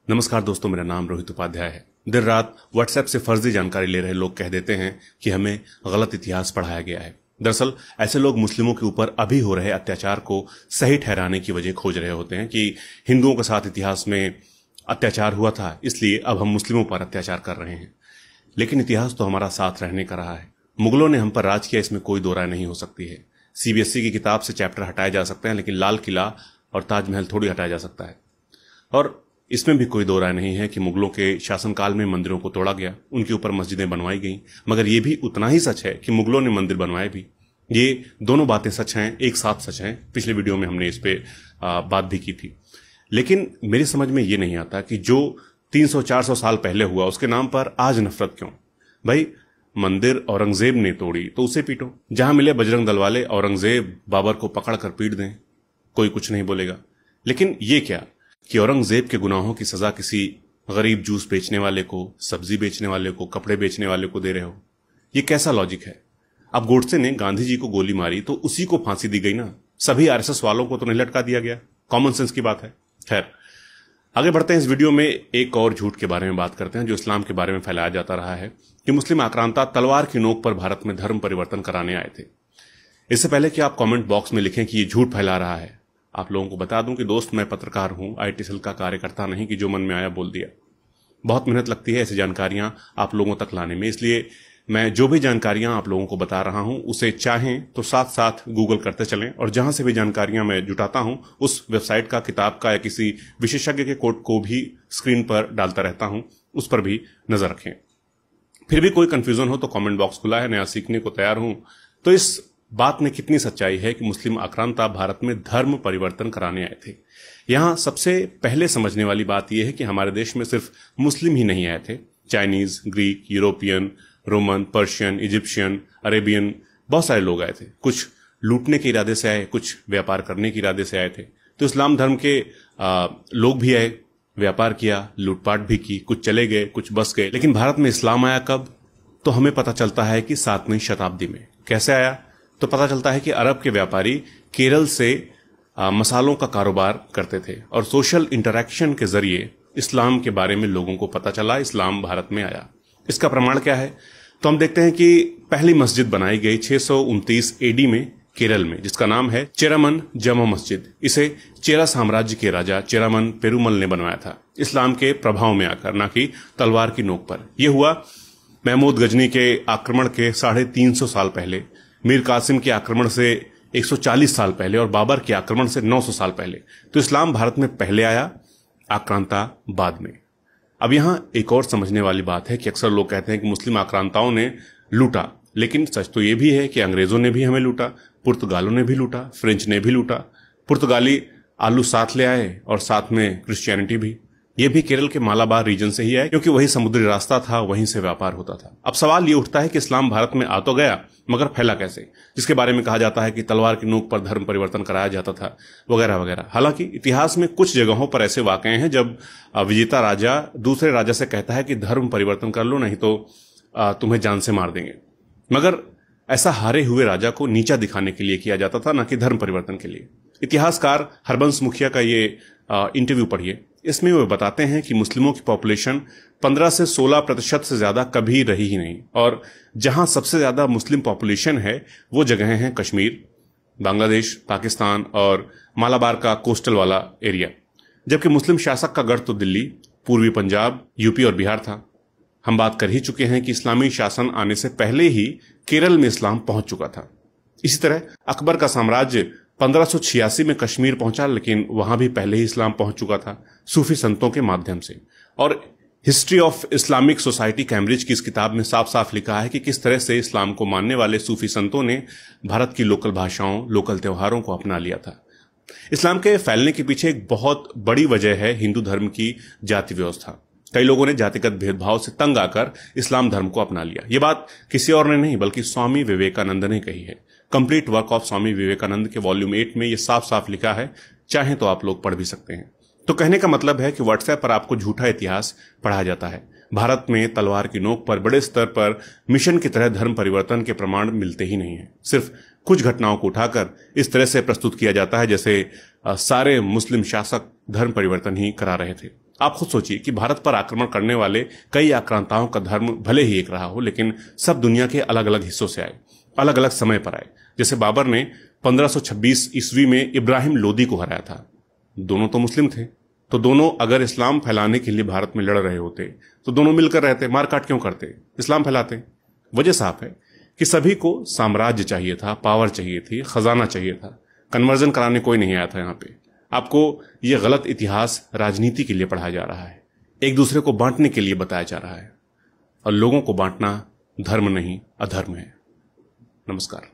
नमस्कार दोस्तों, मेरा नाम रोहित उपाध्याय है। देर रात व्हाट्सएप से फर्जी जानकारी ले रहे लोग कह देते हैं कि हमें गलत इतिहास पढ़ाया गया है। दरअसल ऐसे लोग मुस्लिमों के ऊपर अभी हो रहे अत्याचार को सही ठहराने की वजह खोज रहे होते हैं कि हिंदुओं के साथ इतिहास में अत्याचार हुआ था, इसलिए अब हम मुस्लिमों पर अत्याचार कर रहे हैं। लेकिन इतिहास तो हमारा साथ रहने का रहा है। मुगलों ने हम पर राज किया, इसमें कोई दो राय नहीं हो सकती है। सीबीएसई की किताब से चैप्टर हटाए जा सकते हैं, लेकिन लाल किला और ताजमहल थोड़ी हटाया जा सकता है। और इसमें भी कोई दो राय नहीं है कि मुगलों के शासनकाल में मंदिरों को तोड़ा गया, उनके ऊपर मस्जिदें बनवाई गईं। मगर यह भी उतना ही सच है कि मुगलों ने मंदिर बनवाए भी। ये दोनों बातें सच हैं, एक साथ सच हैं। पिछले वीडियो में हमने इस पे बात भी की थी। लेकिन मेरी समझ में ये नहीं आता कि जो 300-400 साल पहले हुआ उसके नाम पर आज नफरत क्यों। भाई, मंदिर औरंगजेब ने तोड़ी तो उसे पीटो। जहां मिले बजरंग दल वाले औरंगजेब बाबर को पकड़ कर पीट दें, कोई कुछ नहीं बोलेगा। लेकिन ये क्या कि औरंगजेब के गुनाहों की सजा किसी गरीब जूस बेचने वाले को, सब्जी बेचने वाले को, कपड़े बेचने वाले को दे रहे हो। ये कैसा लॉजिक है? अब गोडसे ने गांधी जी को गोली मारी तो उसी को फांसी दी गई ना, सभी आरएसएस वालों को तो नहीं लटका दिया गया। कॉमन सेंस की बात है। खैर, आगे बढ़ते हैं। इस वीडियो में एक और झूठ के बारे में बात करते हैं जो इस्लाम के बारे में फैलाया जाता रहा है कि मुस्लिम आक्रांता तलवार की नोक पर भारत में धर्म परिवर्तन कराने आए थे। इससे पहले कि आप कमेंट बॉक्स में लिखें कि ये झूठ फैला रहा है, आप लोगों को बता दूं कि दोस्त, मैं पत्रकार हूं, आईटी सेल का कार्यकर्ता नहीं कि जो मन में आया बोल दिया। बहुत मेहनत लगती है ऐसी जानकारियां आप लोगों तक लाने में, इसलिए मैं जो भी जानकारियां आप लोगों को बता रहा हूं उसे चाहें तो साथ साथ गूगल करते चलें, और जहां से भी जानकारियां मैं जुटाता हूं उस वेबसाइट का, किताब का या किसी विशेषज्ञ के कोट को भी स्क्रीन पर डालता रहता हूं, उस पर भी नजर रखें। फिर भी कोई कंफ्यूजन हो तो कमेंट बॉक्स खुला है, नया सीखने को तैयार हूं। तो इस बात में कितनी सच्चाई है कि मुस्लिम आक्रांता भारत में धर्म परिवर्तन कराने आए थे? यहां सबसे पहले समझने वाली बात यह है कि हमारे देश में सिर्फ मुस्लिम ही नहीं आए थे। Chinese, Greek, European, Roman, Persian, Egyptian, Arabian, बहुत सारे लोग आए थे। कुछ लूटने के इरादे से आए, कुछ व्यापार करने के इरादे से आए थे। तो इस्लाम धर्म के लोग भी आए, व्यापार किया, लूटपाट भी की, कुछ चले गए, कुछ बस गए। लेकिन भारत में इस्लाम आया कब? तो हमें पता चलता है कि 7वीं शताब्दी में। कैसे आया? तो पता चलता है कि अरब के व्यापारी केरल से मसालों का कारोबार करते थे और सोशल इंटरैक्शन के जरिए इस्लाम के बारे में लोगों को पता चला, इस्लाम भारत में आया। इसका प्रमाण क्या है? तो हम देखते हैं कि पहली मस्जिद बनाई गई 629 एडी में केरल में, जिसका नाम है चेरामन जमा मस्जिद। इसे चेरा साम्राज्य के राजा चेरामन पेरुमल ने बनवाया था, इस्लाम के प्रभाव में आकर, ना कि तलवार की नोक पर। यह हुआ महमूद गजनी के आक्रमण के 350 साल पहले, मीर कासिम के आक्रमण से 140 साल पहले और बाबर के आक्रमण से 900 साल पहले। तो इस्लाम भारत में पहले आया, आक्रांता बाद में। अब यहां एक और समझने वाली बात है कि अक्सर लोग कहते हैं कि मुस्लिम आक्रांताओं ने लूटा, लेकिन सच तो यह भी है कि अंग्रेजों ने भी हमें लूटा, पुर्तगालों ने भी लूटा, फ्रेंच ने भी लूटा। पुर्तगाली आलू साथ ले आए और साथ में क्रिश्चियनिटी भी। यह भी केरल के मालाबार रीजन से ही आए, क्योंकि वही समुद्री रास्ता था, वहीं से व्यापार होता था। अब सवाल ये उठता है कि इस्लाम भारत में आ तो गया, मगर फैला कैसे? जिसके बारे में कहा जाता है कि तलवार की नोक पर धर्म परिवर्तन कराया जाता था, वगैरह वगैरह। हालांकि इतिहास में कुछ जगहों पर ऐसे वाकये हैं जब विजेता राजा दूसरे राजा से कहता है कि धर्म परिवर्तन कर लो, नहीं तो तुम्हें जान से मार देंगे। मगर ऐसा हारे हुए राजा को नीचा दिखाने के लिए किया जाता था, ना कि धर्म परिवर्तन के लिए। इतिहासकार हरबंस मुखिया का ये इंटरव्यू पढ़िए। इसमें वे बताते हैं कि मुस्लिमों की पॉपुलेशन 15 से 16% से ज्यादा कभी रही ही नहीं, और जहां सबसे ज्यादा मुस्लिम पॉपुलेशन है वो जगहें हैं कश्मीर, बांग्लादेश, पाकिस्तान और मालाबार का कोस्टल वाला एरिया। जबकि मुस्लिम शासक का गढ़ तो दिल्ली, पूर्वी पंजाब, यूपी और बिहार था। हम बात कर ही चुके हैं कि इस्लामी शासन आने से पहले ही केरल में इस्लाम पहुंच चुका था। इसी तरह अकबर का साम्राज्य 1586 में कश्मीर पहुंचा, लेकिन वहां भी पहले ही इस्लाम पहुंच चुका था, सूफी संतों के माध्यम से। और history of Islamic society Cambridge की इस किताब में साफ साफ लिखा है कि किस तरह से इस्लाम को मानने वाले सूफी संतों ने भारत की लोकल भाषाओं, लोकल त्योहारों को अपना लिया था। इस्लाम के फैलने के पीछे एक बहुत बड़ी वजह है हिंदू धर्म की जाति व्यवस्था। कई लोगों ने जातिगत भेदभाव से तंग आकर इस्लाम धर्म को अपना लिया। यह बात किसी और ने नहीं बल्कि स्वामी विवेकानंद ने कही है। Complete work of Swami Vivekananda के वॉल्यूम 8 में यह साफ साफ लिखा है, चाहे तो आप लोग पढ़ भी सकते हैं। तो कहने का मतलब है कि व्हाट्सएप पर आपको झूठा इतिहास पढ़ाया जाता है। भारत में तलवार की नोक पर बड़े स्तर पर मिशन की तरह धर्म परिवर्तन के प्रमाण मिलते ही नहीं है। सिर्फ कुछ घटनाओं को उठाकर इस तरह से प्रस्तुत किया जाता है जैसे सारे मुस्लिम शासक धर्म परिवर्तन ही करा रहे थे। आप खुद सोचिए कि भारत पर आक्रमण करने वाले कई आक्रांताओं का धर्म भले ही एक रहा हो, लेकिन सब दुनिया के अलग अलग हिस्सों से आए, अलग अलग समय पर आए। जैसे बाबर ने 1526 ईस्वी में इब्राहिम लोदी को हराया था। दोनों तो मुस्लिम थे, तो दोनों अगर इस्लाम फैलाने के लिए भारत में लड़ रहे होते तो दोनों मिलकर रहते, मारकाट क्यों करते, इस्लाम फैलाते। वजह साफ है कि सभी को साम्राज्य चाहिए था, पावर चाहिए थी, खजाना चाहिए था। कन्वर्जन कराने कोई नहीं आया था। यहाँ पे आपको यह गलत इतिहास राजनीति के लिए पढ़ाया जा रहा है, एक दूसरे को बांटने के लिए बताया जा रहा है, और लोगों को बांटना धर्म नहीं अधर्म है। नमस्कार।